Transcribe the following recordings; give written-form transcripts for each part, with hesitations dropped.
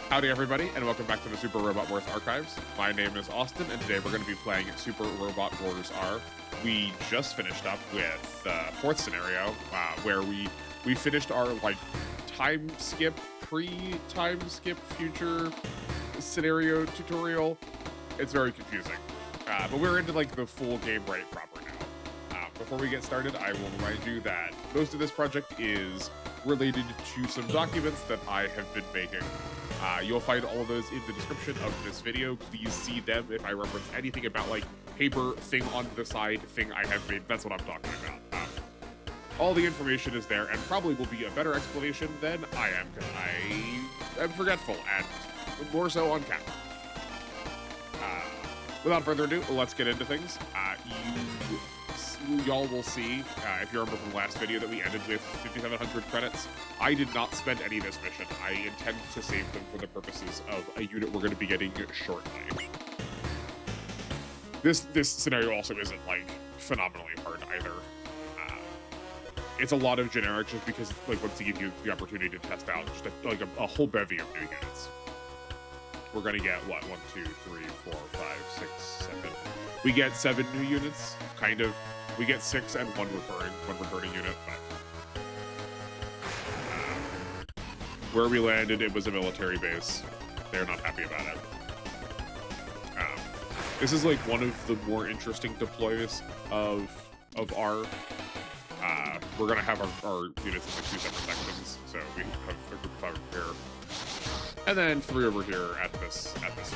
Howdy everybody, and welcome back to the Super Robot Wars Archives. My name is Austin, and today we're going to be playing Super Robot Wars R. We just finished up with the fourth scenario, where we finished our time skip, pre-time skip future scenario tutorial. It's very confusing, but we're into the full game right proper now. Before we get started, I will remind you that most of this project is related to some documents that I have been making. You'll find all of those in the description of this video. Please see them. If I reference anything about paper, thing on the side, thing I have made, that's what I'm talking about. All the information is there, and probably will be a better explanation than I am, because I am forgetful, and more so on camera. Without further ado, let's get into things. Y'all will see, if you remember from the last video, that we ended with 5,700 credits. I did not spend any of this mission. I intend to save them for the purposes of a unit we're going to be getting shortly. This scenario also isn't phenomenally hard either. It's a lot of generic just because wants to give you the opportunity to test out just a whole bevy of new units. We're going to get what, 1, 2, 3, 4, 5, 6, 7. We get 7 new units, kind of. We get 6 and one returning unit, but where we landed, it was a military base. They're not happy about it. This is one of the more interesting deploys of R. We're gonna have our units in 2 separate sections, so we have a group of 5 over here, and then 3 over here at this base.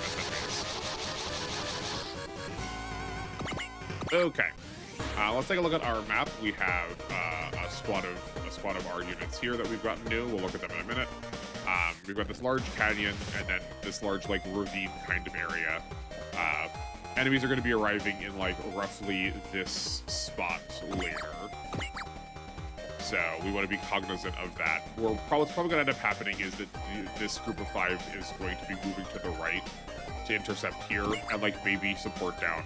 Okay. Let's take a look at our map. We have a squad of our units here that we've gotten new. We'll look at them in a minute. We've got this large canyon and then this large ravine kind of area. Enemies are going to be arriving in roughly this spot later. So we want to be cognizant of that. What's probably going to end up happening is that this group of 5 is going to be moving to the right to intercept here and maybe support down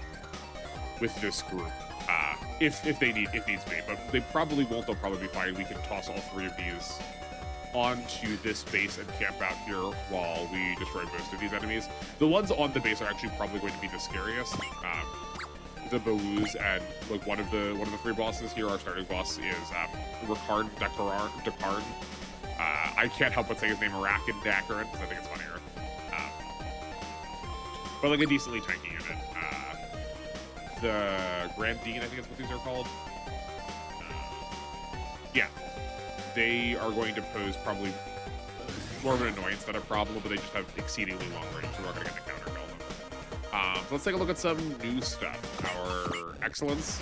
with this group. If needs be, but they probably won't. They'll probably be fine. We can toss all 3 of these onto this base and camp out here while we destroy most of these enemies. The ones on the base are actually probably going to be the scariest. The Bawoos and one of the 3 bosses here. Our starting boss is Rakarn Dakarn. I can't help but say his name Arakan Dakaran because I think it's funnier. But a decently tanky unit. The Grand Dean, I think that's what these are called. Yeah, they are going to pose probably more of an annoyance than a problem, but they just have exceedingly long range, so we're not going to get to counter kill them. So let's take a look at some new stuff. Our Excellence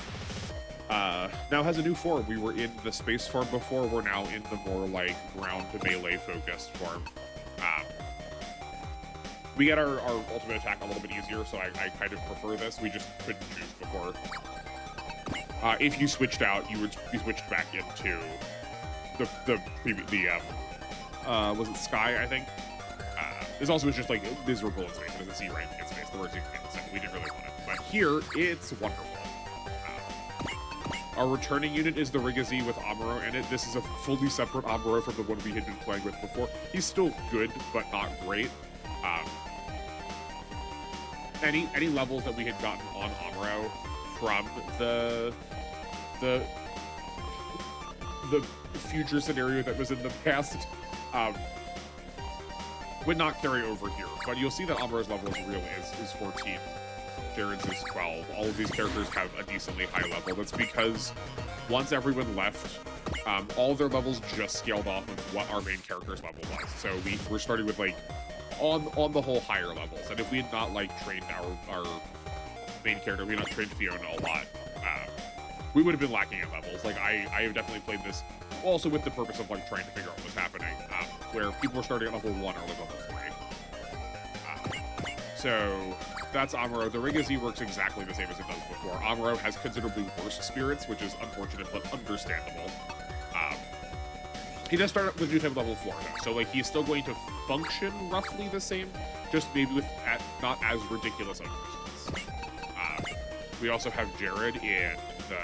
now has a new form. We were in the space form before. We're now in the more ground to melee focused form. We get our ultimate attack a little bit easier, so I kind of prefer this. We just couldn't choose before. If you switched out, you would be switched back into the was it Sky, I think? This also is just miserable in space. It doesn't see right in space. The worst you can get. We didn't really want it. But here, it's wonderful. Our returning unit is the Rigazi with Amuro in it. This is a fully separate Amuro from the one we had been playing with before. He's still good, but not great. Any levels that we had gotten on Amuro from the future scenario that was in the past would not carry over here. But you'll see that Amuro's level is 14. Jared's is 12. All of these characters have a decently high level. That's because once everyone left, all of their levels just scaled off of what our main character's level was. So we're starting with on the whole higher levels, and if we had not trained our main character, we had not trained Fiona a lot, we would have been lacking at levels. I have definitely played this also with the purpose of trying to figure out what's happening, where people were starting at level 1 or level 3. So that's Amuro. The Rigazi works exactly the same as it does before. Amuro has considerably worse spirits, which is unfortunate but understandable. He does start with new type level 4 though, so he's still going to function roughly the same, just maybe with not as ridiculous of resistance. We also have Jared in the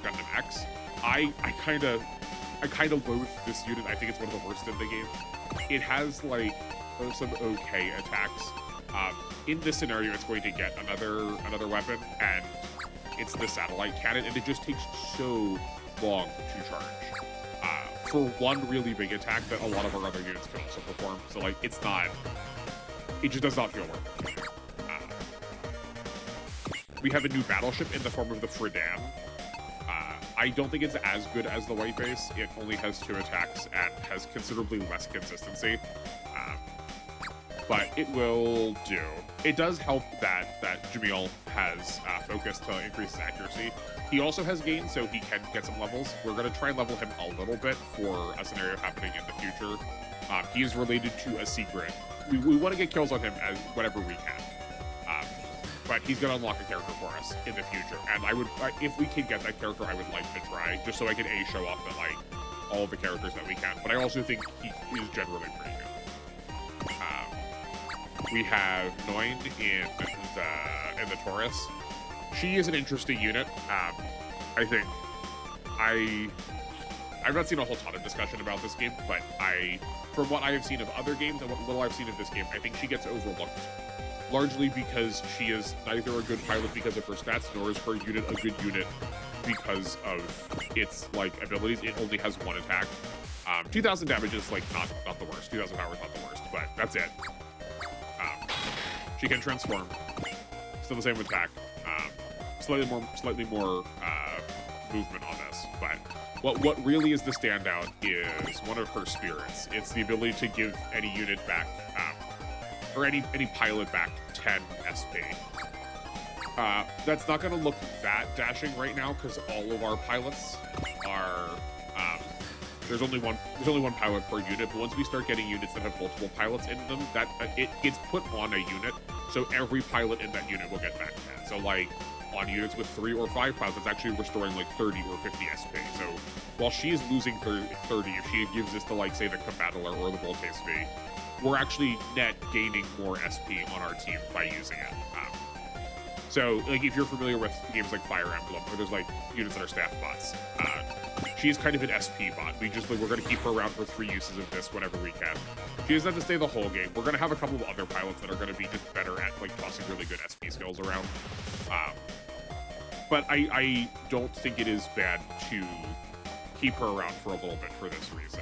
Gundam X. I kind of loathe this unit. I think it's one of the worst in the game. It has some okay attacks. In this scenario, it's going to get another weapon, and it's the satellite cannon, and it just takes so long to charge. For one really big attack that a lot of our other units can also perform. So like, it just does not feel worth it. We have a new battleship in the form of the Fredan. I don't think it's as good as the white base. It only has 2 attacks and has considerably less consistency. But it will do. It does help that Jamil has focus to increase his accuracy. He also has gain, so he can get some levels. We're going to try and level him a little bit for a scenario happening in the future. He is related to a secret. We want to get kills on him as whenever we can. But he's going to unlock a character for us in the future. And I would, if we can get that character, I would like to try, just so I can show off that, like, all of the characters that we can. But I also think he is generally pretty good. We have Noin in the Taurus. She is an interesting unit. I think I've not seen a whole ton of discussion about this game, but from what I have seen of other games and what little I've seen of this game, I think she gets overlooked. Largely because she is neither a good pilot because of her stats, nor is her unit a good unit because of its like abilities. It only has 1 attack. 2,000 damage is like not the worst. 2,000 power is not the worst, but that's it. She can transform. Still the same with attack. Slightly more movement on this, but what really is the standout is one of her spirits. It's the ability to give any unit back, or any pilot back 10 SP. That's not going to look that dashing right now because all of our pilots are. There's only one pilot per unit, but once we start getting units that have multiple pilots in them, that it gets put on a unit, so every pilot in that unit will get back 10. So like on units with 3 or 5 pilots, it's actually restoring like 30 or 50 SP. So while she is losing 30, if she gives this to like say the Combattler or the Volte SV, we're actually net gaining more SP on our team by using it. So like if you're familiar with games like Fire Emblem, where there's like units that are staff bots, she's kind of an SP bot. We're going to keep her around for 3 uses of this whenever we can. She doesn't have to stay the whole game. We're going to have a couple of other pilots that are going to be just better at like tossing really good SP skills around. But I don't think it is bad to keep her around for a little bit for this reason.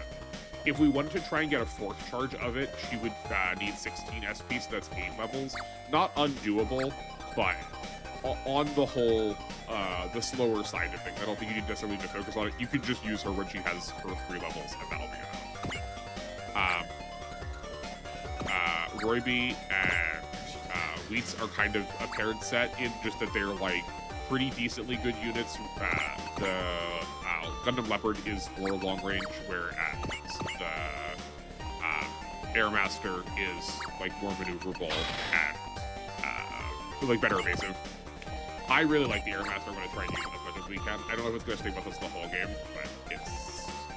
If we wanted to try and get a 4th charge of it, she would need 16 SP, so that's 8 levels. Not undoable, but on the whole, the slower side of things. I don't think you need necessarily to focus on it. You could just use her when she has her 3 levels, and that'll be enough. Royby and Wheats are kind of a paired set in just that they're like pretty decently good units. The Gundam Leopard is more long range, whereas the Airmaster is like more maneuverable and like better evasive. I really like the Airmaster. I'm going to try and use it as much as we can. I don't know if it's going to stick with us the whole game, but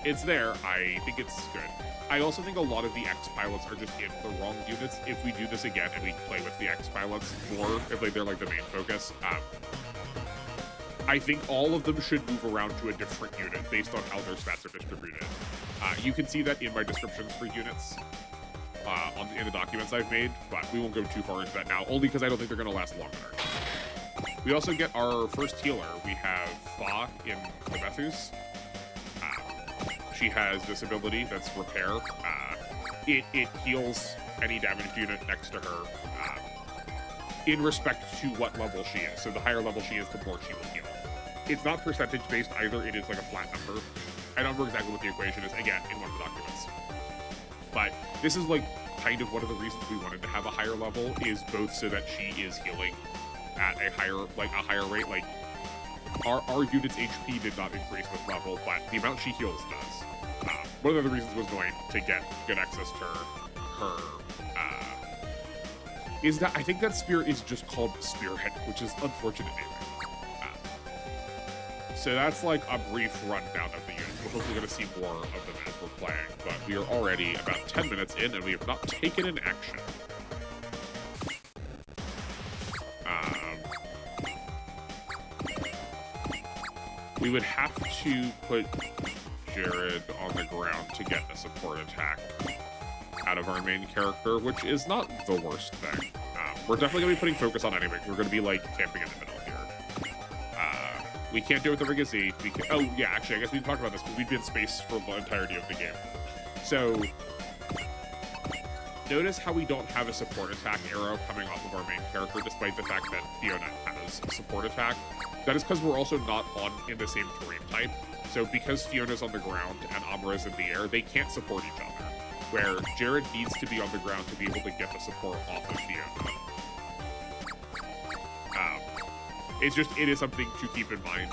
it's there. I think it's good. I also think a lot of the X-Pilots are just in the wrong units. If we do this again and we play with the X-Pilots more, if they're like the main focus, I think all of them should move around to a different unit based on how their stats are distributed. You can see that in my descriptions for units in the documents I've made, but we won't go too far into that now, only because I don't think they're going to last long enough. We also get our first healer. We have Fa in the Bethus. She has this ability that's Repair. It heals any damaged unit next to her in respect to what level she is. So the higher level she is, the more she will heal. It's not percentage based either. It is like a flat number. I don't remember exactly what the equation is, again, in one of the documents. But this is like kind of one of the reasons we wanted to have a higher level, is both so that she is healing at a higher rate. Like our unit's HP did not increase with level, but the amount she heals does. One of the reasons was going to get good access to her is that I think that spirit is just called Spearhead, which is unfortunate naming. So that's like a brief rundown of the units. We're hopefully going to see more of them as we're playing, but we are already about 10 minutes in and we have not taken an action. We would have to put Jared on the ground to get a support attack. out of our main character, which is not the worst thing. We're definitely going to be putting focus on anything. We're going to be, like, camping in the middle here. We can't do it with the Rigazzi. Oh, yeah, actually, I guess we talked about this, but we've been in space for the entirety of the game. So, notice how we don't have a support attack arrow coming off of our main character, despite the fact that Fiona has support attack. That is because we're also not in the same terrain type. So because Fiona's on the ground and Amara's in the air, they can't support each other. Where Jared needs to be on the ground to be able to get the support off of Fiona. It is something to keep in mind.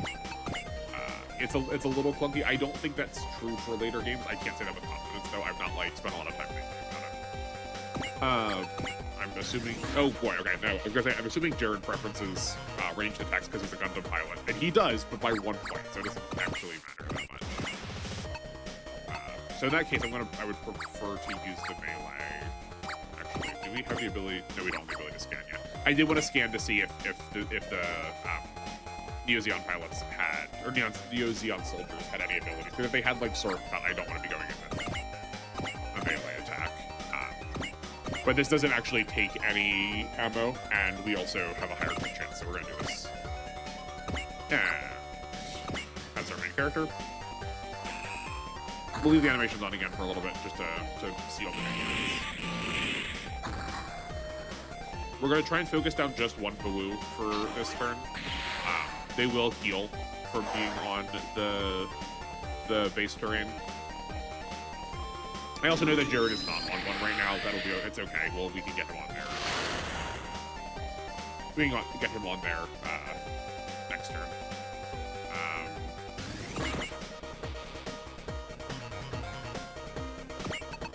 It's a little clunky. I don't think that's true for later games. I can't say that with confidence, though. I've not, like, spent a lot of time thinking about it. I'm assuming... Oh, boy, okay, no. I was gonna say, I'm assuming Jared preferences ranged attacks because he's a Gundam pilot. And he does, but by 1 point, so it doesn't actually matter that much. So in that case, I would prefer to use the melee. Actually, do we have the ability... No, we don't have the ability to scan yet. I did want to scan to see if the Neo-Zeon pilots had... Or Neo-Zeon soldiers had any abilities. Because if they had, like, sword cut, I don't want to be going into a melee attack. But this doesn't actually take any ammo, and we also have a higher crit chance, so we're going to do this. That's our main character. We'll leave the animations on again for a little bit, just to see all the units. We're going to try and focus down just one Baloo for this turn. They will heal from being on the base terrain. I also know that Jared is not on one right now. It's okay. Well, we can get him on there. We can get him on there next turn.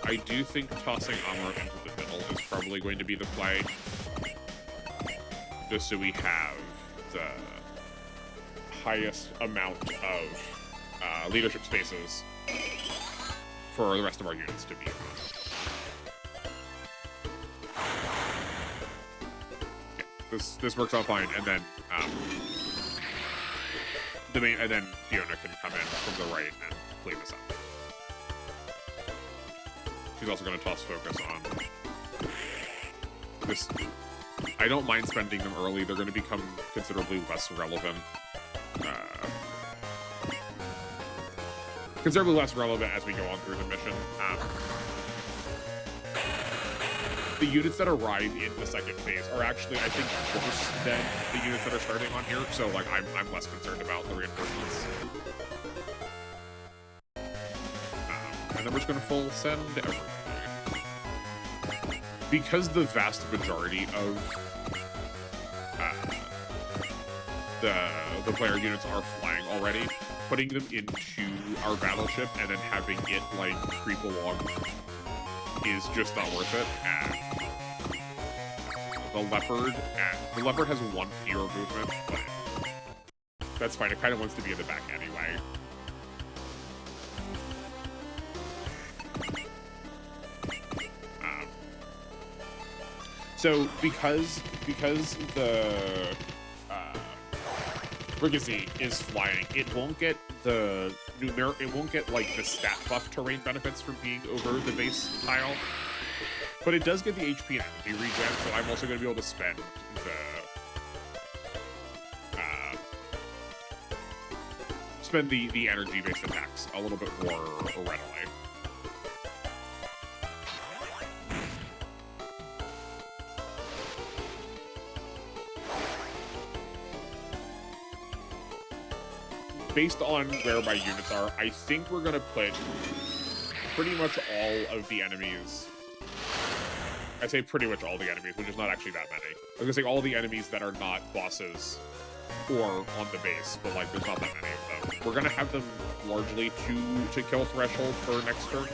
I do think tossing Amuro into the middle is probably going to be the play. Just so we have the highest amount of leadership spaces for the rest of our units to be on. Yeah, this works out fine, and then Fiona can come in from the right and clean this up. She's also going to toss focus on this. I don't mind spending them early. They're going to become considerably less relevant. Considerably less relevant as we go on through the mission. The units that arrive in the second phase are actually, I think, worse than the units that are starting on here. So, like, I'm less concerned about the reinforcements. And then we're just going to full send everything. Because the vast majority of the player units are flying already, putting them into our battleship and then having it, like, creep along is just not worth it. The Leopard has 1 fewer movement, but that's fine. It kind of wants to be in the back anyway. So because the Rigazzi is flying, it won't get like the stat buff terrain benefits from being over the base tile, but it does get the HP and energy regen. So I'm also going to be able to spend the energy based attacks a little bit more readily. Based on where my units are, I think we're going to put pretty much all of the enemies. I say pretty much all the enemies, which is not actually that many. I was going to say all the enemies that are not bosses or on the base, but, like, there's not that many of them. We're going to have them largely to kill threshold for next turn.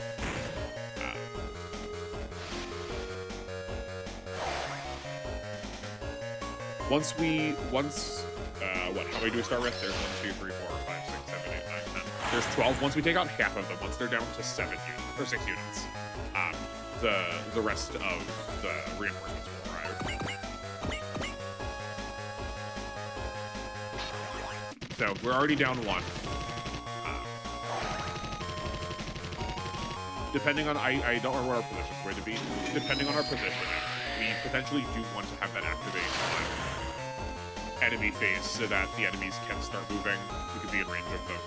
How many do we start with? There's 1, 2, 3, 4, 5, 6, 7, 8, 9, 10. There's 12. Once we take out half of them, once they're down to 7 units, or 6 units, the rest of the reinforcements will arrive. So we're already down 1. depending on, I don't know where our position is going to be. Depending on our positioning, we potentially do want to have that activate on enemy phase so that the enemies can start moving. We can be in range of them.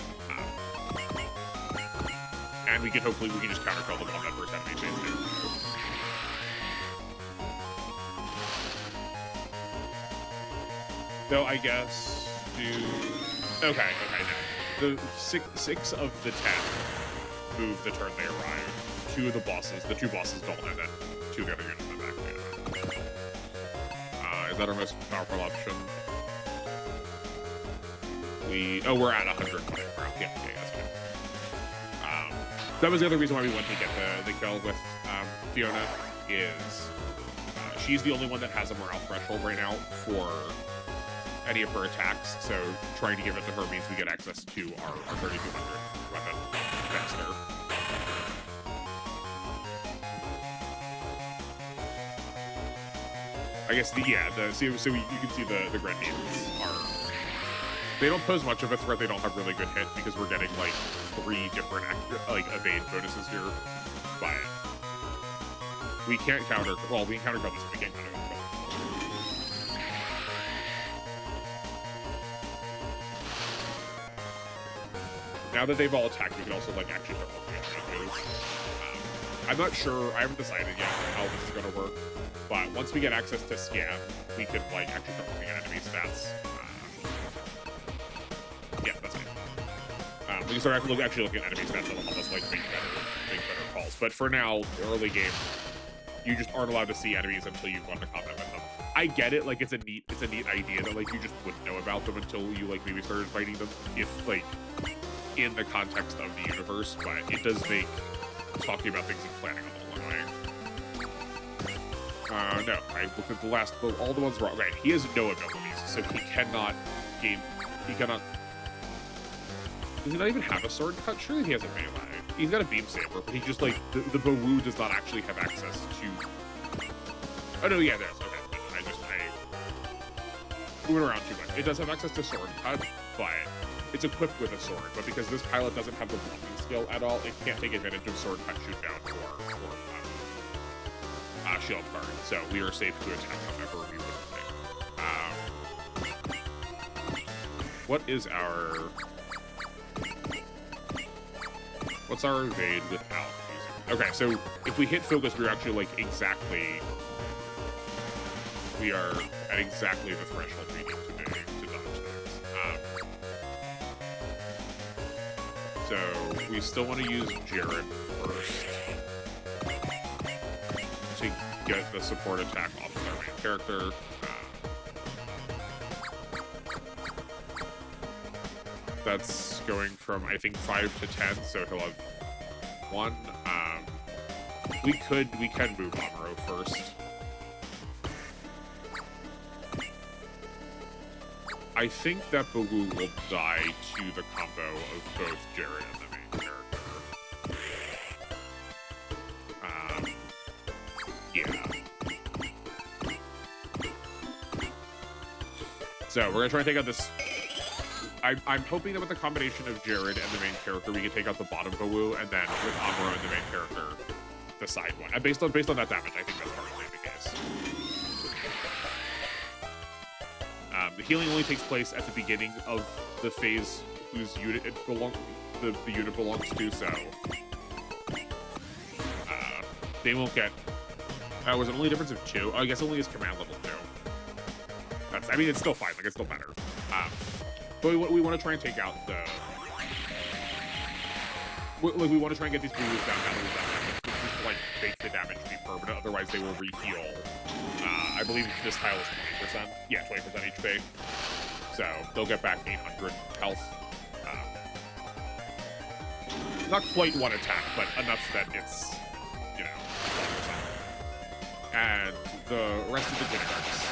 And we can hopefully, we can just counter kill them on that first enemy phase too. So I guess okay, no. The six of the 10 move the turn they arrive. The two bosses don't, and then 2 of the other units in the back. Is that our most powerful option? We're at 120. Yeah, that's fine. That was the other reason why we wanted to get the kill with Fiona, is she's the only one that has a morale threshold right now for any of her attacks, so trying to give it to her means we get access to our 3200 weapon faster. I guess so you can see the grenades they don't pose much of a threat. They don't have really good hit because we're getting like 3 different evade bonuses here, but we can't counter. Well, we can counter kill this, but we can't counter kill. Now that they've all attacked, we can also like actually start looking at enemies. I'm not sure. I haven't decided yet how this is going to work. But once we get access to scan, we can like actually start looking at enemy stats. Yeah, that's fine. We can start actually looking at enemy stats that'll help us like make better calls. But for now, early game, you just aren't allowed to see enemies until you've gone to combat with them. I get it. Like it's a neat idea that like you just wouldn't know about them until you like maybe started fighting them. If like in the context of the universe, but it does make talking about things and planning a little annoying. No, I looked at all the ones wrong. Right, he has no abilities, so he cannot does he not even have a sword cut? Surely he has a melee. He's got a beam saber, but he just like, the Bawu does not actually have access to... Oh no, yeah, there's, okay. I went around too much. It does have access to sword cut, but it's equipped with a sword. But because this pilot doesn't have the blocking skill at all, it can't take advantage of sword cut, shoot down, or shield guard. So we are safe to attack however we would think. What is our... What's our evade without using... Okay, so if we hit focus, we're actually like exactly... We are at exactly the threshold we need to dodge things. So we still want to use Jared first to get the support attack off of our main character. That's going from, I think, 5 to 10, so he'll have 1. We can move Amuro first. I think that Bawu will die to the combo of both Jared and the main character. So we're gonna try and take out this. I'm hoping that with the combination of Jared and the main character, we can take out the bottom Bawu, and then with Amuro and the main character, the side one. And based on that damage, I think that's probably the case. The healing only takes place at the beginning of the phase whose unit the unit belongs to, so they won't get. Was it only a difference of 2? Oh, I guess only his command level 2. I mean, it's still fine. Like, it's still better. But we want to try and take out the. We want to try and get these Blues down, just like make the damage be permanent. Otherwise, they will re-heal. I believe this tile is 20%. Yeah, 20% HP. So they'll get back 800 health. Not quite 1 attack, but enough that it's, 12%. And the rest of the Gingards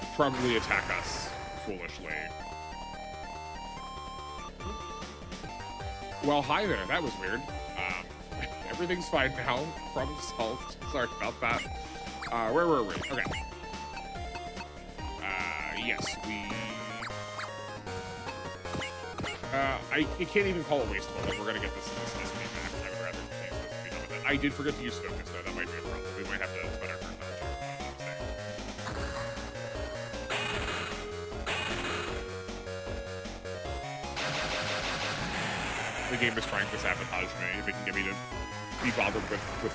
will probably attack us foolishly. Well, hi there. That was weird. Everything's fine now. Problem solved. Sorry about that. Where were we? Okay. Yes, we... I can't even call it wasteful. Like, we're gonna get this speed back. I would rather use this to be done with it. I did forget to use focus, though. That might be a problem. We might have to spend our turn the game is trying to sabotage me. If it can get me to be bothered with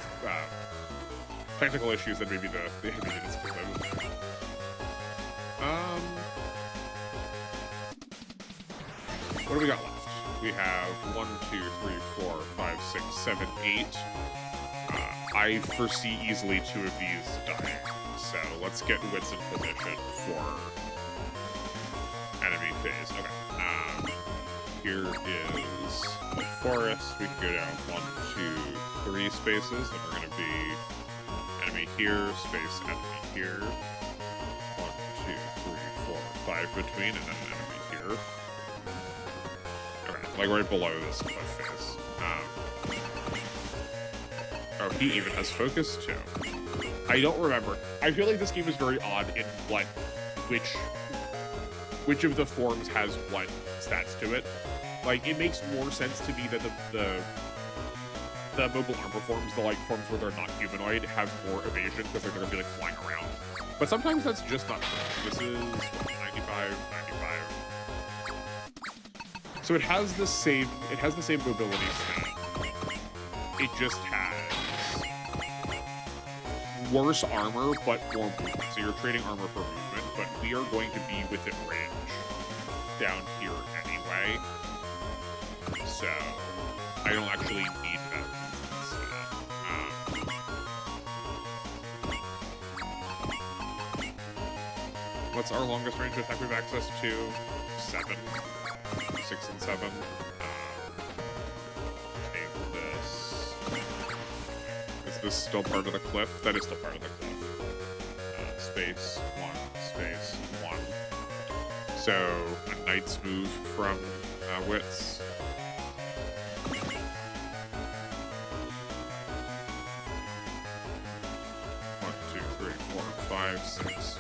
technical issues, then maybe the immediate skip mode. What do we got left? We have 1, 2, 3, 4, 5, 6, 7, 8. I foresee easily 2 of these dying. So let's get Wits in position for enemy phase. Okay. Here is the forest. We can go down 1, 2, 3 spaces. Then we're going to be enemy here, space enemy here. 1, 2, 3, 4, 5 between, and then enemy here. Okay, like right below this cliff face. Oh, he even has focus too. I don't remember. I feel like this game is very odd in which of the forms has what stats to it. Like, it makes more sense to me that the mobile armor forms, the like forms where they're not humanoid, have more evasion because they're going to be like flying around. But sometimes that's just not true. This is what, 95. So it has the same mobility stat. It just has worse armor, but more movement. So you're trading armor for movement, but we are going to be within range down here anyway. So I don't actually need that. What's our longest range attack we have access to? 7. 6 and 7. Take this. Is this still part of the cliff? That is still part of the cliff. Space 1, space 1. So a knight's move from Wits. One, 2, 3, 4, 5, 6.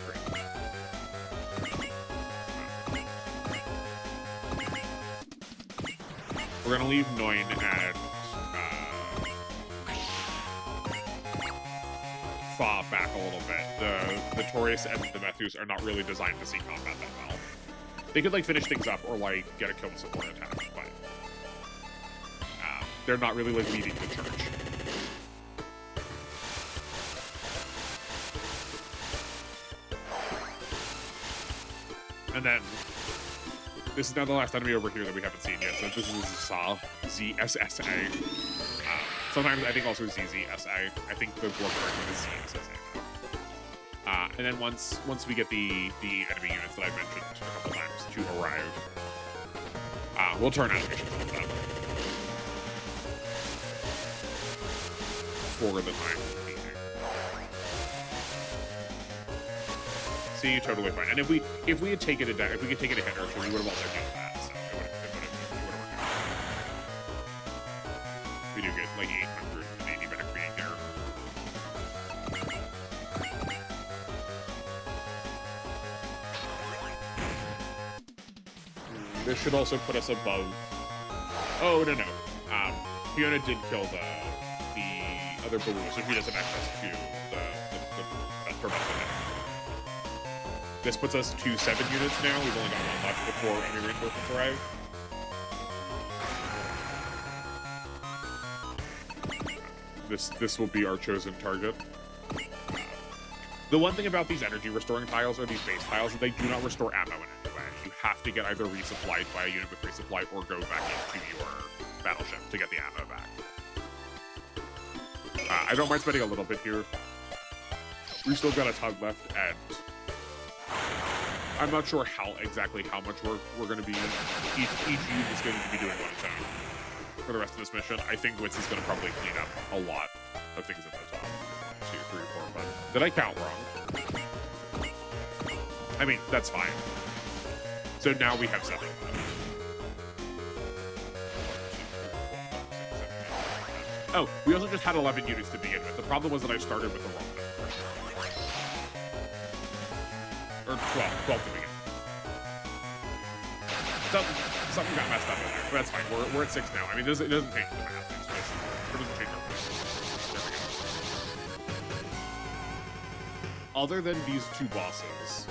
We're gonna leave Noin at Fa back a little bit. The Taurus and the Methus are not really designed to see combat that well. They could like finish things up or like get a kill support attack, but they're not really like leading the charge. And then this is now the last enemy over here that we haven't seen yet. So this is ZSSA. Sometimes I think also ZZSA. I think the more correct one is ZSSA. And then once we get the enemy units that I mentioned a couple times to arrive, we'll turn animations on them for the time being. See, totally fine. And if we had taken it down, if we could take it a hit or two, we would have also done that. So it would have worked out. We do get like 880 back being there. This should also put us above. Oh no. Fiona did kill the other balloon, so he doesn't have access to the turbine. This puts us to 7 units now. We've only got 1 left before enemy reinforcements arrive. This will be our chosen target. The one thing about these energy restoring tiles or these base tiles is they do not restore ammo in any way. You have to get either resupplied by a unit with resupply or go back into your battleship to get the ammo back. I don't mind spending a little bit here. We've still got a ton left, and I'm not sure exactly how much work we're going to be. Each unit is going to be doing on its own for the rest of this mission. I think Wits is going to probably clean up a lot of things at the top. 1, 2, 3, 4, 5. Did I count wrong? I mean, that's fine. So now we have 7 left. 1, 2, 3, 4, 5, 6, 7, 8, 9, 10. Oh, we also just had 11 units to begin with. The problem was that I started with the wrong number. Or 12 to begin. something got messed up in there, but that's fine. We're at 6 now. I mean, it doesn't change the math. It doesn't change our position. There we go. Other than these 2 bosses,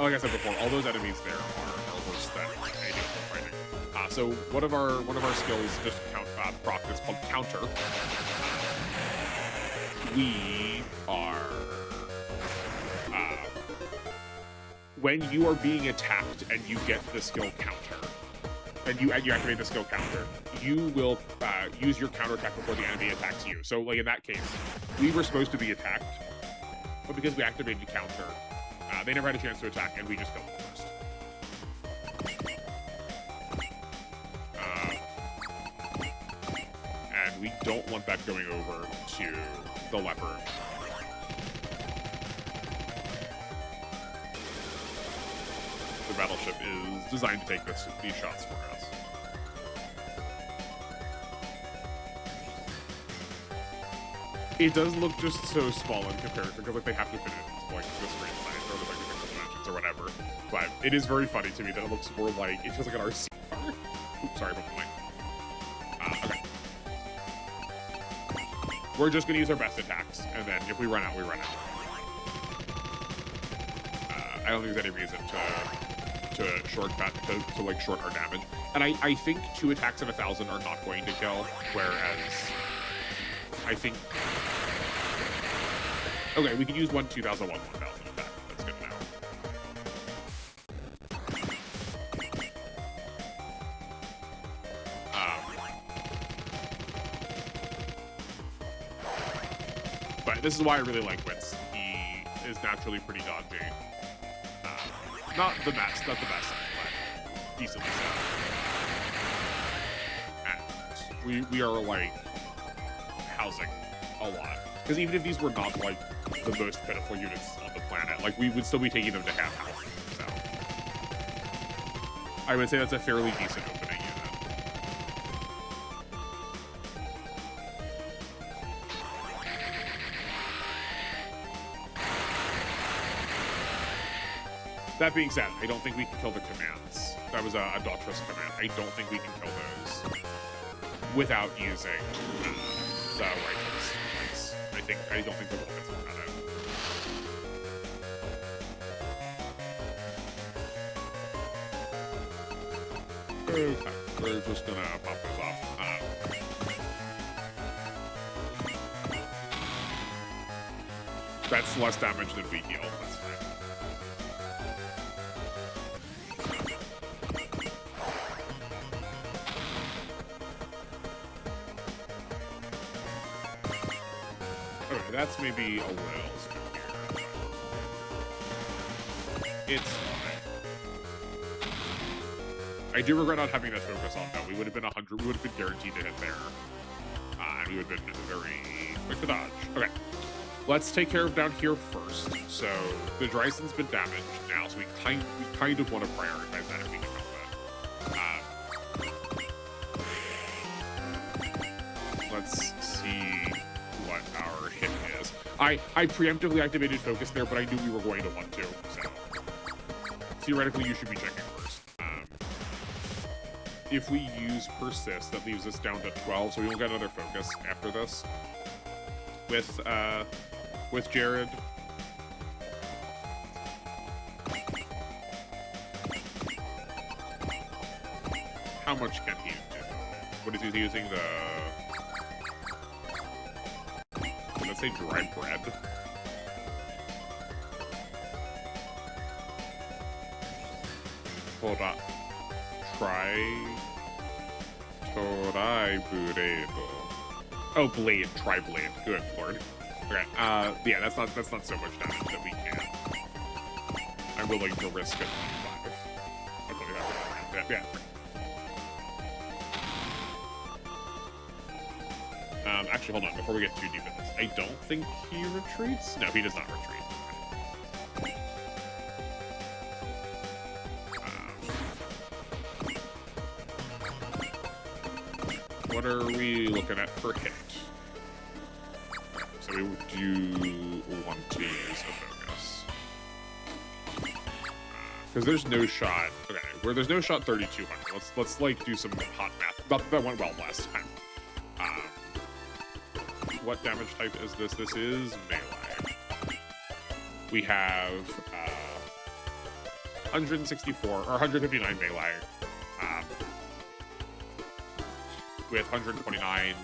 like I said before, all those enemies there are worse than any other fighting. So one of our skills just proc is called counter. We are when you are being attacked and you get the skill counter, and you activate the skill counter, you will use your counter attack before the enemy attacks you. So like in that case, we were supposed to be attacked, but because we activated counter, they never had a chance to attack, and we just killed them first. And we don't want that going over to the leopard. The battleship is designed to take these shots for us. It does look just so small in comparison, because like they have to fit it like the screen size or like the pixel dimensions or whatever. But it is very funny to me that it looks more like it feels like an RC car. Oops, sorry about the mic. Okay. We're just gonna use our best attacks, and then if we run out, we run out. I don't think there's any reason to shortcut to like short our damage. And I think 2 attacks of 1,000 are not going to kill, whereas I think okay, we can use 2,000, 1,000 attack. That's good now. But this is why I really like Wits. He is naturally pretty dodgy. Not the best, but decently so. And we are like housing a lot. Because even if these were not like the most pitiful units on the planet, like we would still be taking them to half health. So I would say that's a fairly decent opening unit. That being said, I don't think we can kill the commands. That was a Daughtras command. I don't think we can kill those without using the rifles. I don't think the bullets will cut it. Okay, we're just gonna pop those off. That's less damage than we heal. That's fine. That's maybe a little scary. It's fine. I do regret not having that focus on though. We would have been 100. We would have been guaranteed to hit there, and we would have been very quick to dodge. Okay, let's take care of down here first. So the Dryson's been damaged now, so we kind of want to prioritize that if we can help it. Let's see what our hit is. I preemptively activated focus there, but I knew we were going to want to, so theoretically you should be checking first. If we use persist, that leaves us down to 12, so we won't get another focus after this with Jared. How much can he do? What is he using? Let's say dry bread. Hold on. Try burrito. Oh, blade. Try blade. Good lord. Okay. Yeah, that's not so much damage that we can. I'm willing to risk it. 5. Yeah. Actually, hold on, before we get too deep in this. I don't think he retreats? No, he does not retreat. What are we looking at for hit? So we do want to use a focus. Because there's no shot. Okay, where there's no shot 3,200. Let's like do some hot math. That went well last time. What damage type is this? This is melee. We have 164 or 159 melee. With 129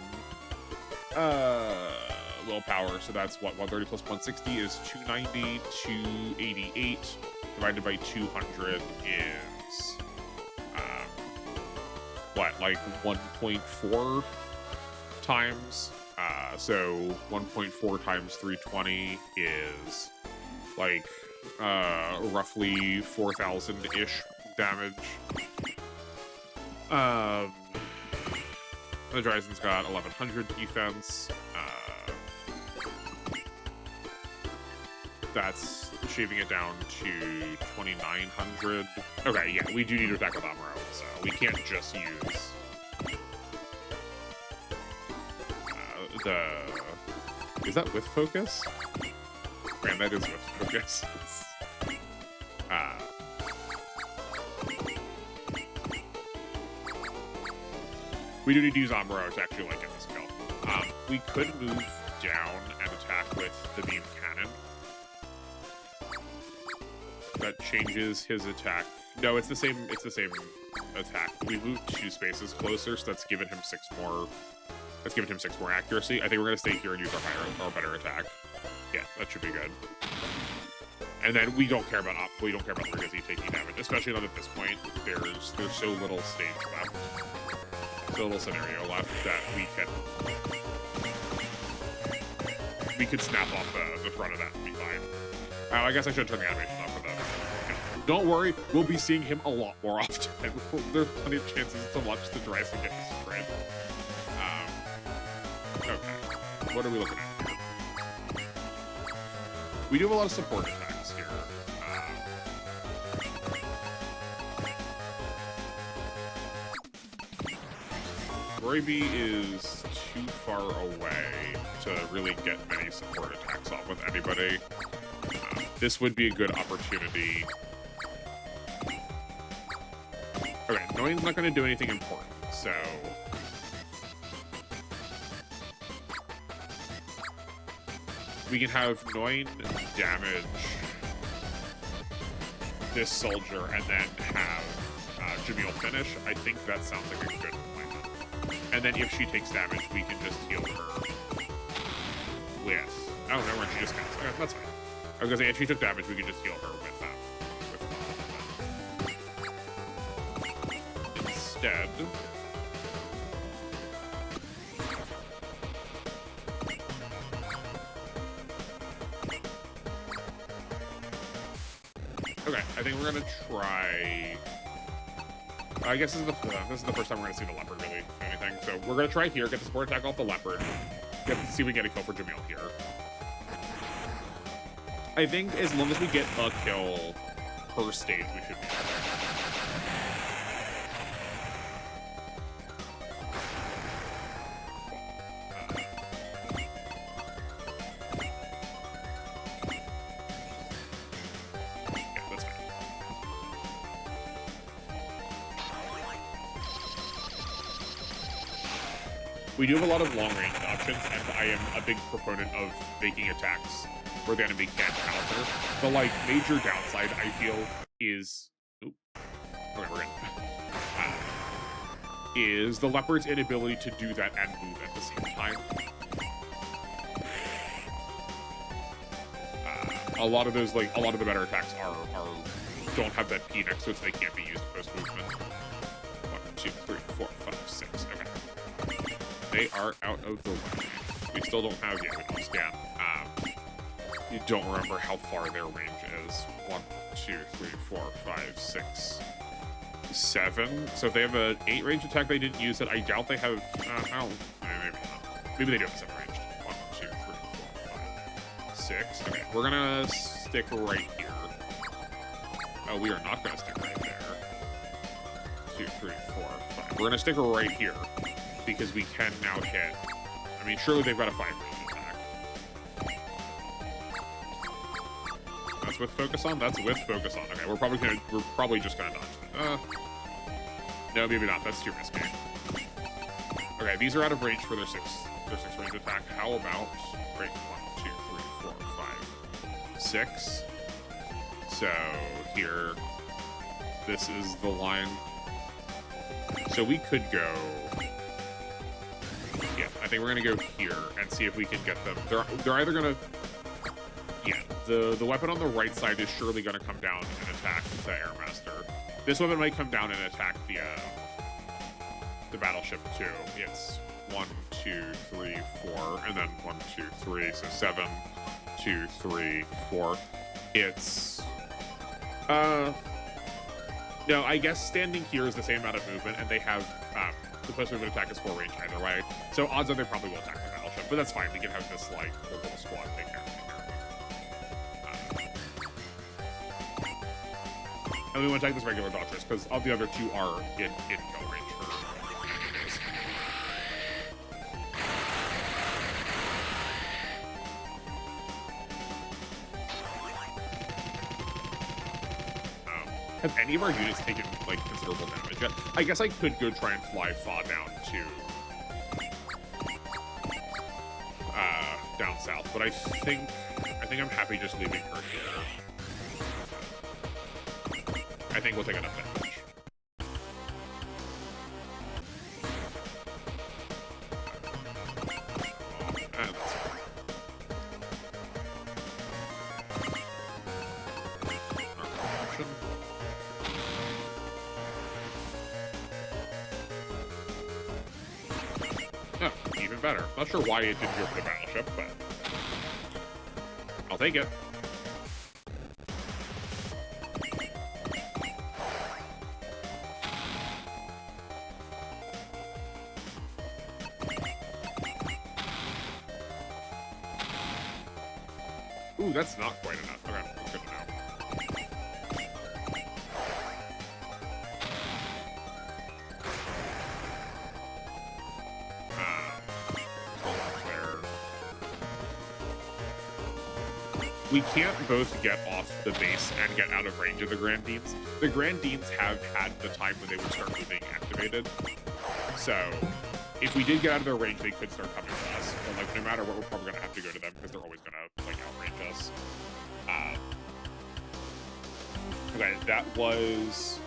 willpower, so that's what 130 plus 160 is 290. 288 divided by 200 is what, like 1.4 times. So 1.4 times 320 is like roughly 4,000-ish damage. The Dryzen's got 1,100 defense. That's shaving it down to 2,900. Okay, yeah, we do need to attack with Amuro, so we can't just use Is that with focus? Man, that is with focus. We do need to use Amuro to actually like get this kill. We could move down and attack with the beam cannon. That changes his attack. No, it's the same attack. We moved 2 spaces closer, so that's given him 6 more. That's given him 6 more accuracy. I think we're gonna stay here and use our better attack. Yeah, that should be good. And then we don't care about Legacy taking damage, especially not at this point. There's so little stage left. So little scenario left that we could snap off the front of that and be fine. I guess I should turn the animation off for that. Don't worry, we'll be seeing him a lot more often. There's plenty of chances to watch the Dryzen get destroyed. Okay, what are we looking at here? We do have a lot of support attacks here. Royby is too far away to really get many support attacks off with anybody. This would be a good opportunity. Okay, Noin's not going to do anything important, so... we can have Noin damage this soldier and then have Jamil finish. I think that sounds like a good plan. And then if she takes damage, we can just heal her with... oh, no, she just counts. Okay, that's fine. I was gonna say, if she took damage, we could just heal her with Instead... okay, I think we're gonna try... I guess this is the first time we're gonna see the leopard really do anything. So we're gonna try here, get the support attack off the leopard. See if we get a kill for Jamil here. I think as long as we get a kill per stage, we should be there. We do have a lot of long-range options, and I am a big proponent of making attacks where the enemy can't counter. The, like, major downside, I feel, is... oop. Okay, we're in. Is the Leopard's inability to do that and move at the same time. A lot of the better attacks don't have that P next to it, so they can't be used post-movement. 1, 2, 3, 4, 5, 6, okay. They are out of the way. We still don't have yet. We don't scan. You don't remember how far their range is. 1, 2, 3, 4, 5, 6, 7. So if they have an 8 range attack, they didn't use it. I doubt they have. Maybe not. Maybe they do have 7 range. 1, 2, 3, 4, 5, 6. Okay, we're gonna stick right here. Oh, we are not gonna stick right there. 2, 3, 4, 5. We're gonna stick right here. Because we can now hit... I mean, surely they've got a 5 range attack. that's with focus on? That's with focus on. Okay, we're probably just gonna dodge. No, maybe not. That's too risky. Okay, these are out of range for their six range attack. How about great 1, 2, 3, 4, 5, 6. So here, this is the line. So we could go. Yeah, I think we're gonna go here and see if we can get them. They're either gonna. Yeah, the weapon on the right side is surely gonna come down and attack the Airmaster. This weapon might come down and attack the battleship too. It's 1, 2, 3, 4, and then 1, 2, 3. So 7, 2, 3, 4. It's no, I guess standing here is the same amount of movement, and they have the post movement attack is 4 range either way. So odds are they probably will attack the battleship, but that's fine. We can have this like whole little squad take care of it. And we want to attack this regular Daughters because all the other 2 are in kill range for this. Have any of our units taken like considerable damage yet? I guess I could go try and fly Fa down to down south, but I think I'm happy just leaving her here. I think we'll take enough damage. Oh, even better. Not sure why it didn't go for the battleship, but I'll take it. Ooh, that's not quite enough. Okay, that's good to know. We can't both get off the base and get out of range of the Grandines. The Grandines have had the time when they would start moving activated. So if we did get out of their range, they could start coming to us. But like, no matter what, we're probably gonna have to go to them because they're always gonna like outrange us. Okay, that was.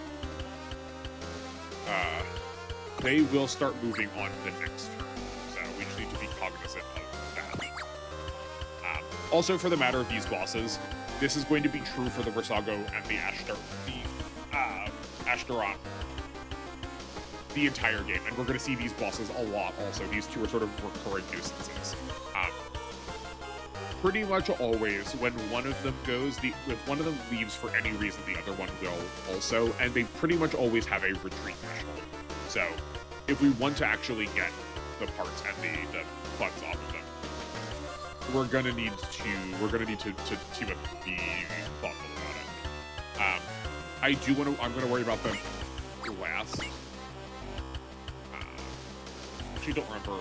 They will start moving on the next turn, so we just need to be cognizant of that. Also, for the matter of these bosses, this is going to be true for the Versago and the Ashtaroth the entire game, and we're going to see these bosses a lot also. These 2 are sort of recurring nuisances. Pretty much always, when one of them goes, if one of them leaves for any reason, the other one will also, and they pretty much always have a retreat threshold. So, if we want to actually get the parts and the funds off of them, we're gonna need to be thoughtful about it. I'm gonna worry about them last. Actually, don't remember.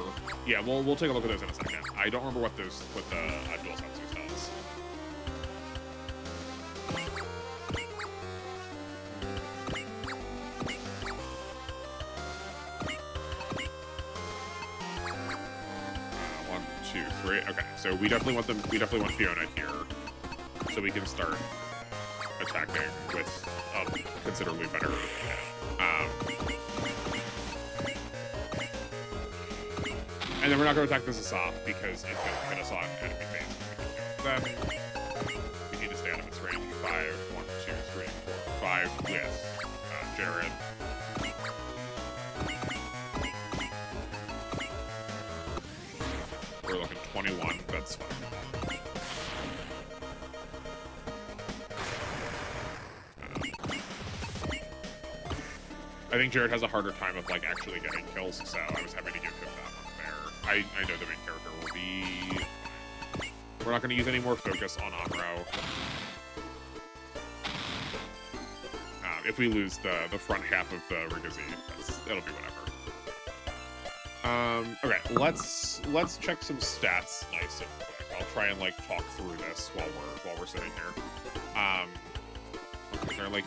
Yeah, we'll take a look at those in a second. I don't remember what the dual sensors does. One, two, three. Okay, so we definitely want them. We definitely want Fiona here, so we can start attacking with considerably better. And then we're not going to attack this Asaf because it's going to hit us on enemy base. Then we need to stay out of its range. 5, 1, 2, 3, 4, 5 with Jared. We're looking 21. That's fine. I think Jared has a harder time of like actually getting kills, so I was happy to give him that one there. I know the main character will be. We're not going to use any more focus on Amro. If we lose the front half of the Rigazi, it'll be whatever. Okay, let's check some stats nice and quick. I'll try and like talk through this while we're sitting here. Okay, they're like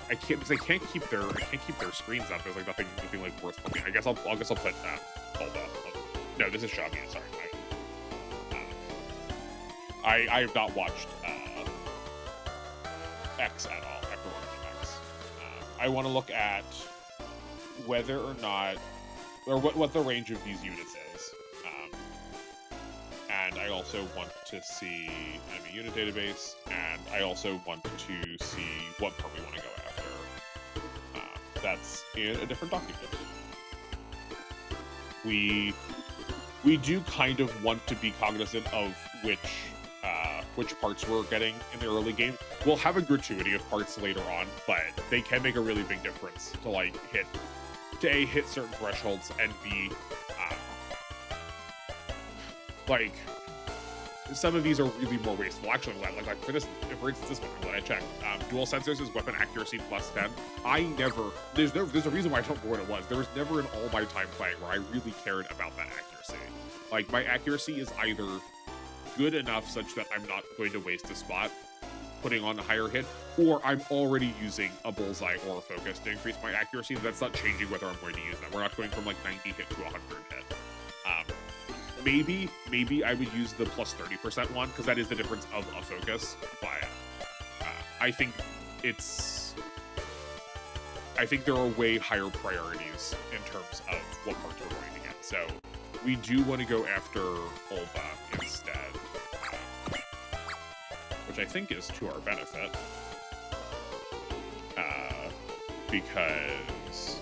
I can't keep their screens up. There's like nothing like worth looking. I guess I'll put hold on. No, this is Xiaomi. Sorry. I have not watched X at all. After watching X, I want to look at whether or not, or what the range of these units is, and I also want to see enemy unit database, and I also want to see what part we want to go after. That's in a different document. We do kind of want to be cognizant of which parts we're getting in the early game. We'll have a gratuity of parts later on, but they can make a really big difference to like hit certain thresholds, and B, like some of these are really more wasteful. Actually, like for instance, this one that I checked, dual sensors is weapon accuracy +10. There's a reason why I don't know what it was. There was never in all my time playing where I really cared about that accuracy. Like my accuracy is either good enough such that I'm not going to waste a spot putting on a higher hit, or I'm already using a bullseye or a focus to increase my accuracy. That's not changing whether I'm going to use them. We're not going from like 90 hit to 100 hit. Maybe I would use the plus 30% one, because that is the difference of a focus, but I think there are way higher priorities in terms of what parts we're going to get. So we do want to go after Olba instead, which I think is to our benefit, because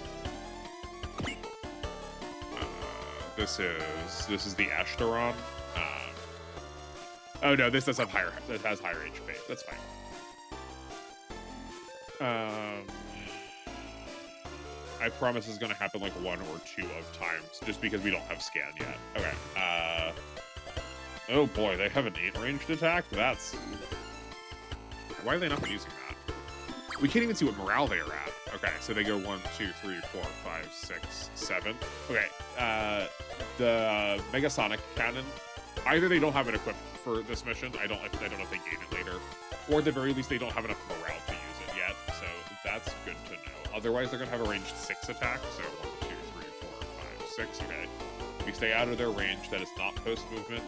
this is the Ashtaron. Oh no, this does have higher. This has higher HP. That's fine. I promise it's gonna happen like 1 or 2 of times, just because we don't have scan yet. Okay. Oh boy, they have an 8 ranged attack? That's... Why are they not using that? We can't even see what morale they are at. Okay, so they go 1, 2, 3, 4, 5, 6, 7. Okay, the Megasonic Cannon, either they don't have it equipped for this mission, I don't know if they gain it later, or at the very least they don't have enough morale to use it yet, so that's good to know. Otherwise they're going to have a ranged 6 attack, so 1, 2, 3, 4, 5, 6, okay. We stay out of their range, that is not post-movement.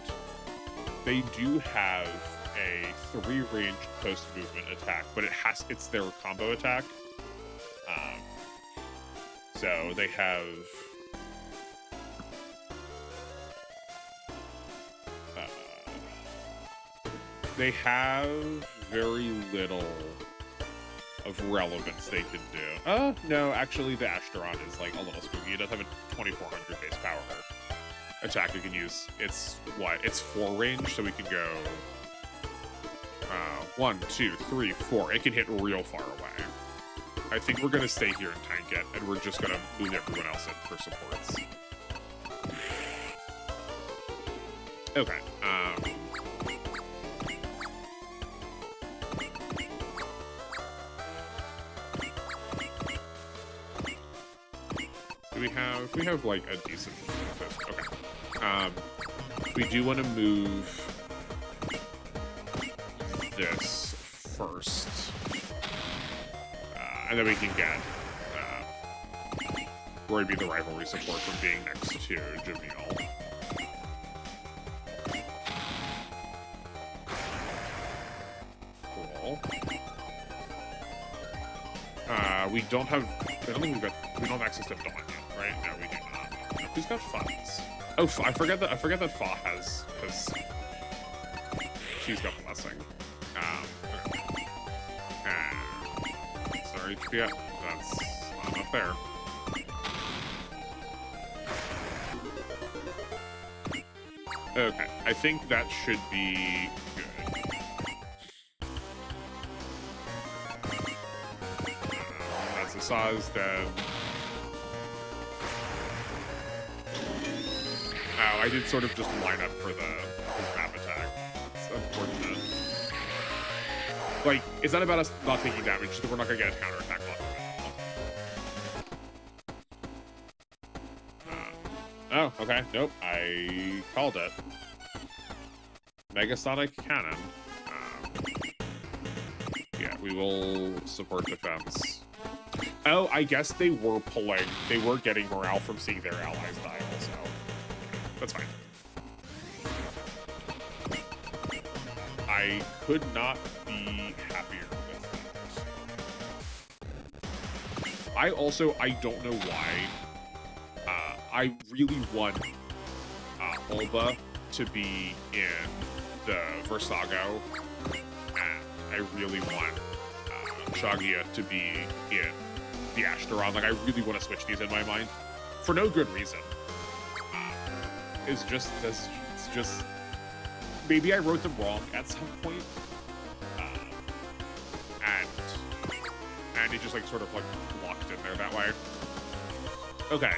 They do have a 3 ranged post-movement attack, but it's their combo attack. So they have very little of relevance they can do. No, actually the Ashtaron is like a little spooky. It does have a 2400 base power attack we can use. It's 4 range, so we can go 1, 2, 3, 4. It can hit real far away. I think we're gonna stay here and tank it, and we're just gonna move everyone else in for supports. Okay. We have like a decent okay. We do want to move this first, and then we can get where would be the rivalry support from being next to Jamil. Cool. We don't have. I don't think we don't have access to Dawn yet, right? No, we do not. No, who's got funds? Oh, I forget that Fa has she's got blessing. Okay. Sorry, yeah, that's not enough there. Okay, I think that should be good. That's Asaz dead. Oh, I did sort of just line up for his map attack. It's unfortunate. Like, it's not about us not taking damage, so we're not gonna get a counterattack off of it. Oh, okay. Nope. I called it. Megasonic Cannon. Yeah, we will support defense. Oh, I guess they were getting morale from seeing their allies die also. That's fine. I could not be happier with that. I don't know why. I really want Alba to be in the Versago, and I really want Shagia to be in the Ashtaron. Like, I really want to switch these in my mind for no good reason. It's just maybe I wrote them wrong at some point, and it just like sort of like locked in there that way. Okay,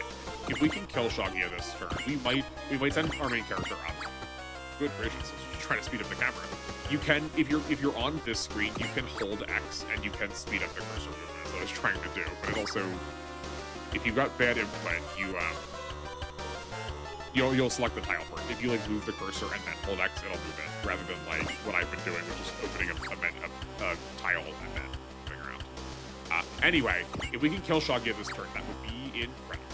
if we can kill Shagia this turn, we might send our main character up. Good gracious, trying to speed up the camera. You can, if you're on this screen, you can hold X and you can speed up the cursor movement. That's what I was trying to do, but it also, if you've got bad input, you'll select the tile first. If you like move the cursor and then hold X, it'll move it, rather than like what I've been doing, which is opening a tile and then moving around. Anyway, if we can kill Shagia this turn, that would be incredible.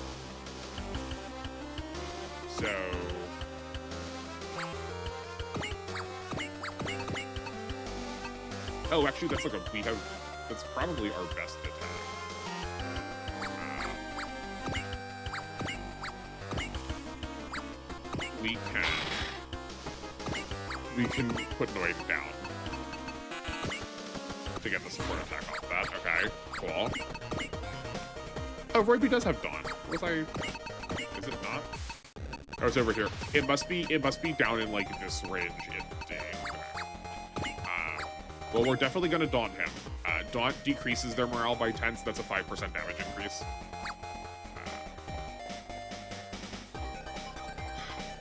So. Oh, actually, that's that's probably our best attack. We can put Noid down to get the support attack off that. Okay, cool. Oh, Royby does have Dawn. Is it not? Oh, it's over here. It must be down in like this range indeed. Well, we're definitely gonna daunt him. Daunt decreases their morale by 10, so that's a 5% damage increase.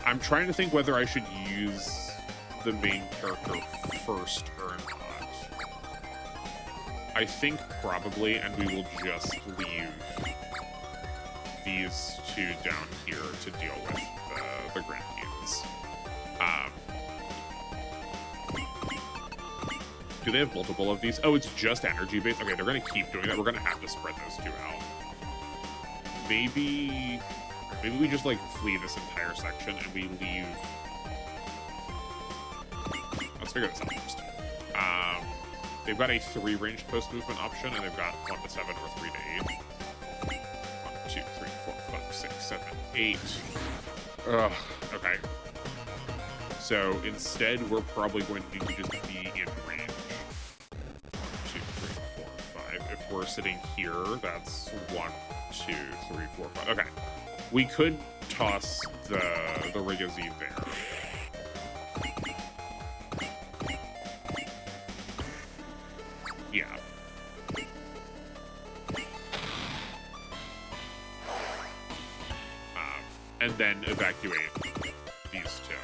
I'm trying to think whether I should use the main character first or not. I think probably, and we will just leave these two down here to deal with the Grenadiers. Do they have multiple of these? Oh, it's just energy based. Okay, they're gonna keep doing that. We're gonna have to spread those two out. Maybe we just like flee this entire section and we leave. Let's figure this out first. They've got a 3 ranged post movement option, and they've got 1 to 7 or 3 to 8. 1, 2, 3, 4, 5, 6, 7, 8. Ugh. Okay. So instead, we're probably going to need to just be in range. 1, 2, 3, 4, 5. If we're sitting here, that's 1, 2, 3, 4, 5. Okay. We could toss the Rigazine there. Yeah. And then evacuate these two.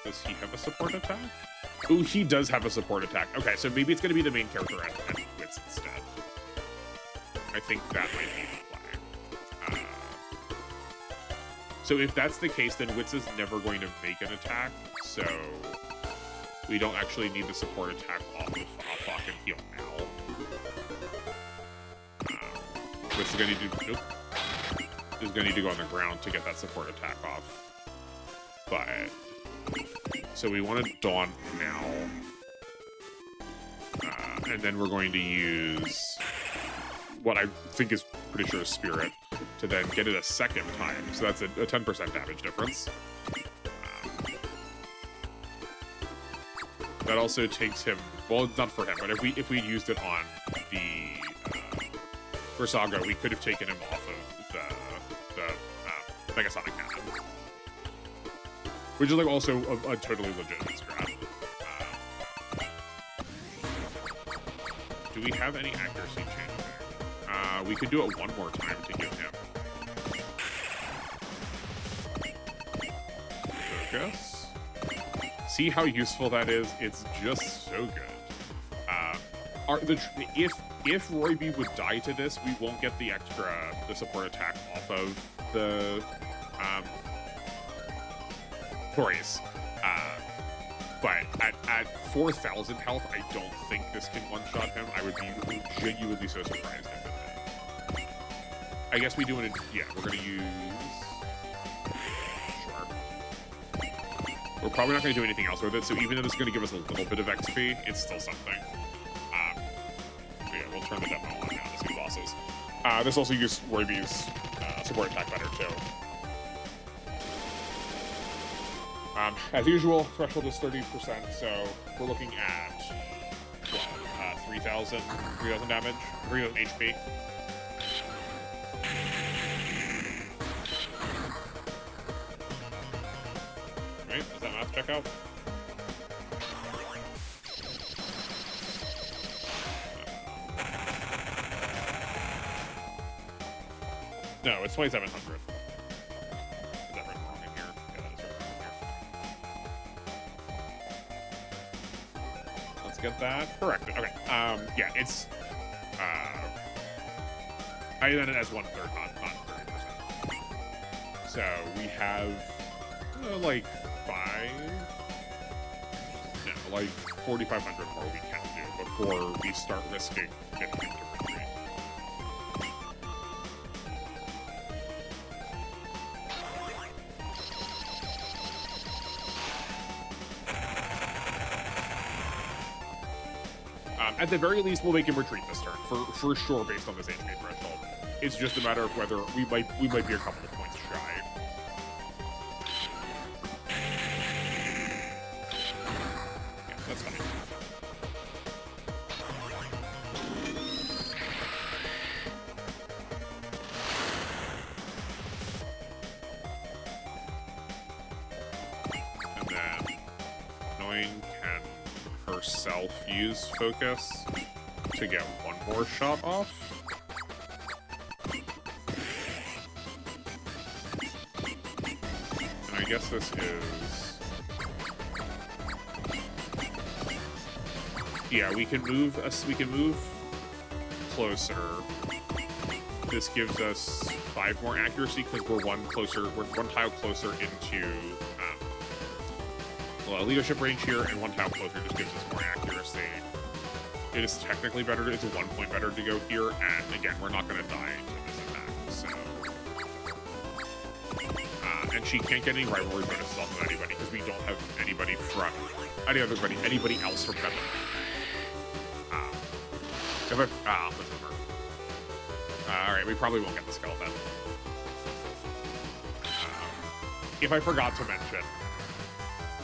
Does he have a support attack? Ooh, he does have a support attack. Okay, so maybe it's going to be the main character and Wits instead. I think that might be the play. So if that's the case, then Wits is never going to make an attack, so we don't actually need the support attack off of Fok and heal now. Wits is going to need to... Nope. Is going to need to go on the ground to get that support attack off. But... So we want to Daunt now. And then we're going to use what I think is pretty sure is Spirit to then get it a second time. So that's a 10% damage difference. That also takes him, well, not for him, but if we used it on the Versago, we could have taken him off of the Megasonic Cannon. Which is like also a totally legitimate strat. Do we have any accuracy change there? We could do it one more time to give him focus. See how useful that is? It's just so good. if Roy B would die to this, we won't get the support attack off of the Tori's. But at 4,000 health, I don't think this can one-shot him. I would be genuinely so surprised if it did. I guess we do it. Yeah, we're gonna use. Sure. We're probably not gonna do anything else with it. So even though this is gonna give us a little bit of XP, it's still something. So yeah, we'll turn the demo on now to see bosses. This also uses Roy B's support attack better too. As usual, threshold is 30%, so we're looking at what, 3,000 damage, 3,000 HP. Right? Does that math check out? No, it's 2,700. Get that corrected. Okay. Yeah, it's I did it as 1/3, not 30%. So we have like 4,500 more we can do before we start risking getting into retreat. At the very least, we'll make him retreat this turn, for sure, based on this HP threshold. It's just a matter of whether we might be a couple of points shy. Yeah, that's fine. And then 9 can herself use focus to get one more shot off. And I guess this is... Yeah, we can move closer. This gives us 5 more accuracy because we're one tile closer into leadership range here, and 1 tile closer just gives us more accuracy. It is technically better. It's a 1 point better to go here, and again, we're not going to die to this attack. So, and she can't get any rivalry bonuses off of anybody because we don't have anybody from anybody else from Feather. All right, we probably won't get the skeleton. If I forgot to mention,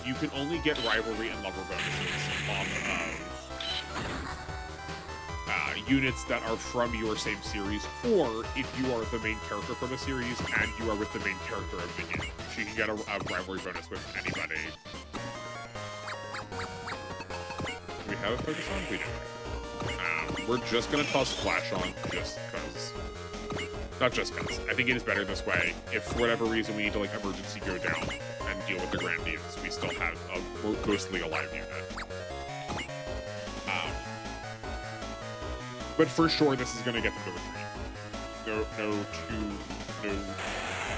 you can only get rivalry and lover bonuses off of units that are from your same series, or if you are the main character from a series and you are with the main character of the unit. She can get a rivalry bonus with anybody. Do we have a focus on? We do. We're just going to toss Flash on just because. Not just because. I think it is better this way. If for whatever reason we need to like emergency go down and deal with the Grandians, we still have a ghostly alive unit. But for sure, this is going to get them to retreat.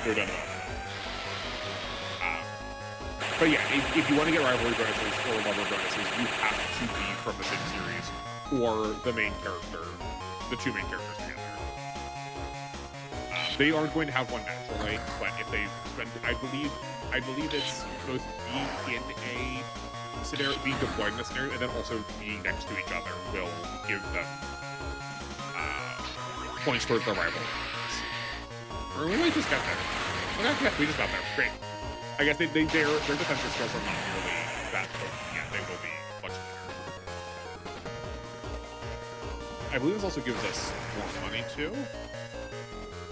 No done. But yeah, if you want to get rivalry bonuses or lover bonuses, you have to be from the same series or the main character, the 2 main characters together. They aren't going to have one naturally, but if they spend, I believe it's both being in a scenario, being deployed in a scenario, and then also being next to each other will give them points towards the rival. Or we might just get there. Okay, yeah, we just got there. Great. I guess their defensive skills are not nearly that potent yet. They will be much better. I believe this also gives us more money too.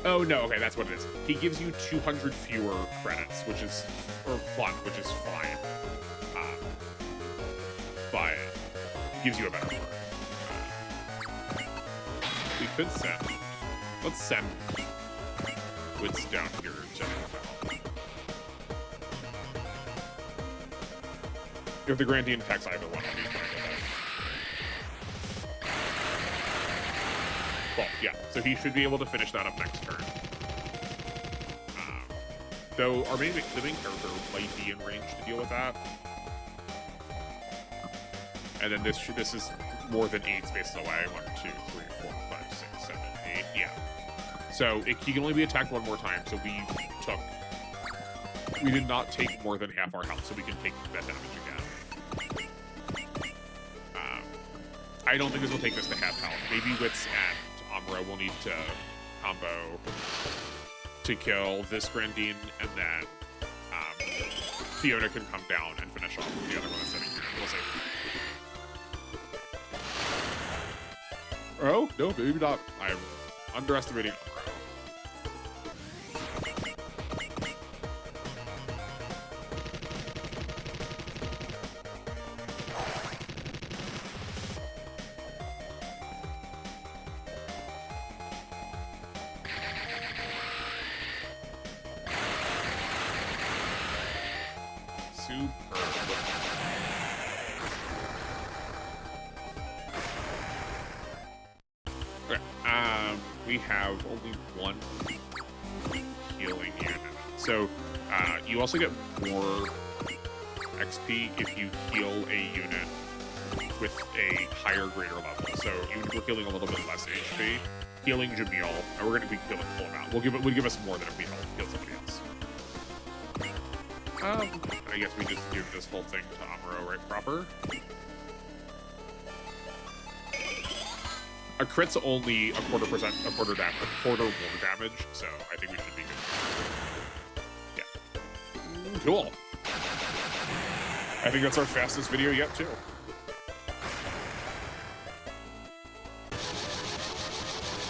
Oh no, okay, that's what it is. He gives you 200 fewer credits, which is fine. But it gives you a better word. We could send. Let's send Wits down here to help. If the Grandian attacks either one, I'll be fine with Well, yeah, so he should be able to finish that up next turn. Though the main character might be in range to deal with that. And then this is more than 8 spaces away. 1, 2, 3, 4, 5, 6, 7, 8. Yeah. So he can only be attacked one more time. So we did not take more than half our health, so we can take that damage again. I don't think this will take us to half health. Maybe Wits and Amuro will need to combo to kill this Grandine, and then Fiona can come down and finish off the other one that's sitting here. We'll see. Oh, no, maybe not. I'm underestimating Amuro. We have only one healing unit. So you also get more XP if you heal a unit with a higher, greater level. So we're healing a little bit less HP. Healing Jamil, and we're going to be healing full amount. Would give us more than if we heal somebody else. I guess we just give this whole thing to Amuro right proper. A crit's only a quarter more damage, so I think we should be good. Yeah. Cool. I think that's our fastest video yet, too.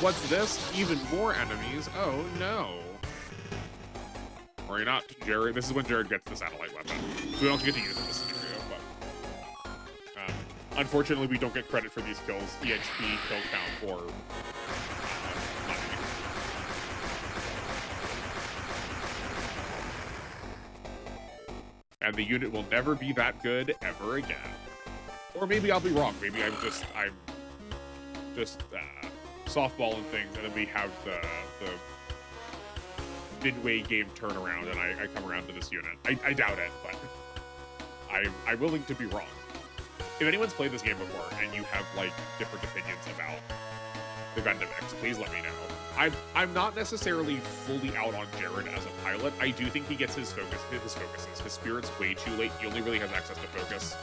What's this? Even more enemies? Oh, no. Or not, Jared. This is when Jared gets the satellite weapon. So we don't get to use it in this scenario, but... unfortunately, we don't get credit for these kills. EXP kill count or money. And the unit will never be that good ever again. Or maybe I'll be wrong. Maybe I'm just softballing things, and then we have the midway game turnaround, and I come around to this unit. I doubt it, but I'm willing to be wrong. If anyone's played this game before and you have like different opinions about the Gundam X, please let me know. I'm not necessarily fully out on Jared as a pilot. I do think he gets his focuses. His spirit's way too late. He only really has access to focus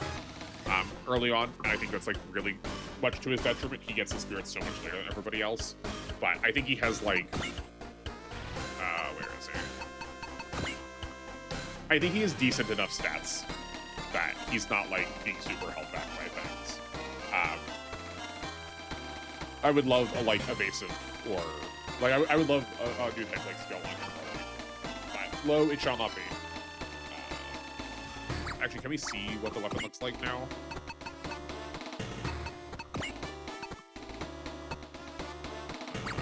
early on, and I think that's like really much to his detriment. He gets his spirits so much later than everybody else. But I think he has like where is he? I think he has decent enough stats that he's not like being super held back by things. I would love a like evasive or like I would love a new type like skill launcher, but low it shall not be. Actually, can we see what the weapon looks like now?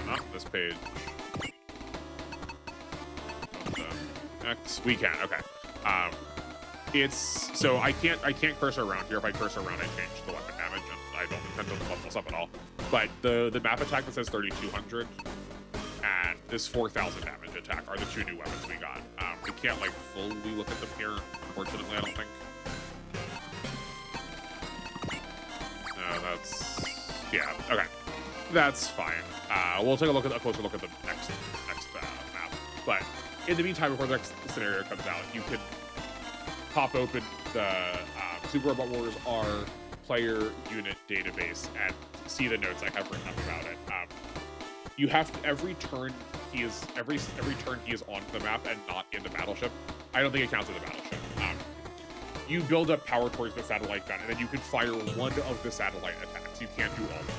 Not this page. X, we can. Okay. It's so I can't cursor around here. If I cursor around, I change the weapon damage, and I don't intend to level this up at all. But the map attack that says 3,200 and this 4,000 damage attack are the two new weapons we got. We can't like fully look at them here, unfortunately. I don't think. No, that's yeah. Okay, that's fine. We'll take a closer look at the next map. But in the meantime, before the next scenario comes out, you can pop open the Super Robot Wars R player unit database and see the notes I have written up about it. You have to, every turn he is on the map and not in the battleship. I don't think it counts as a battleship. You build up power towards the satellite gun, and then you can fire one of the satellite attacks. You can't do all of them.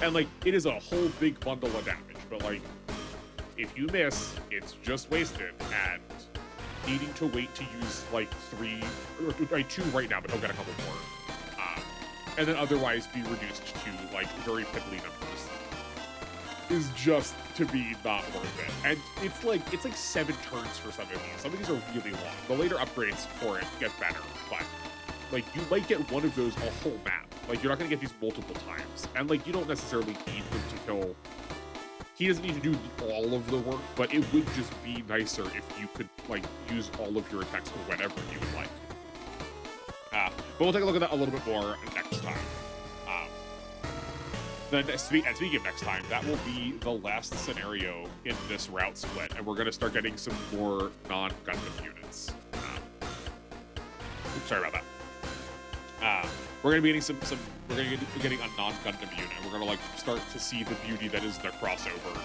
And like it is a whole big bundle of damage, but like if you miss, it's just wasted, and needing to wait to use like 3 or 2 right now, but he'll get a couple more, and then otherwise be reduced to like very piddly numbers is just to be not worth it. And it's like 7 turns for some of these. Some of these are really long. The later upgrades for it get better, but like you might get one of those a whole map. Like, you're not going to get these multiple times. And, like, you don't necessarily need him to kill. He doesn't need to do all of the work, but it would just be nicer if you could, like, use all of your attacks for whatever you would like. But we'll take a look at that a little bit more next time. Then, speaking of next time, that will be the last scenario in this route split, and we're going to start getting some more non-Gundam units. Oops, sorry about that. We're going to be getting we're going to be getting a non-Gundam unit. We're going to like start to see the beauty that is the crossover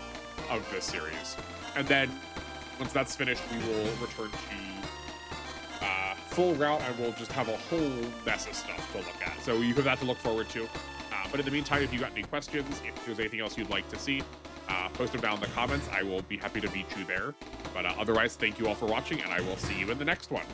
of this series. And then once that's finished, we will return to full route, and we'll just have a whole mess of stuff to look at. So you have that to look forward to. But in the meantime, if you got any questions, if there's anything else you'd like to see, post them down in the comments. I will be happy to meet you there. But otherwise, thank you all for watching, and I will see you in the next one.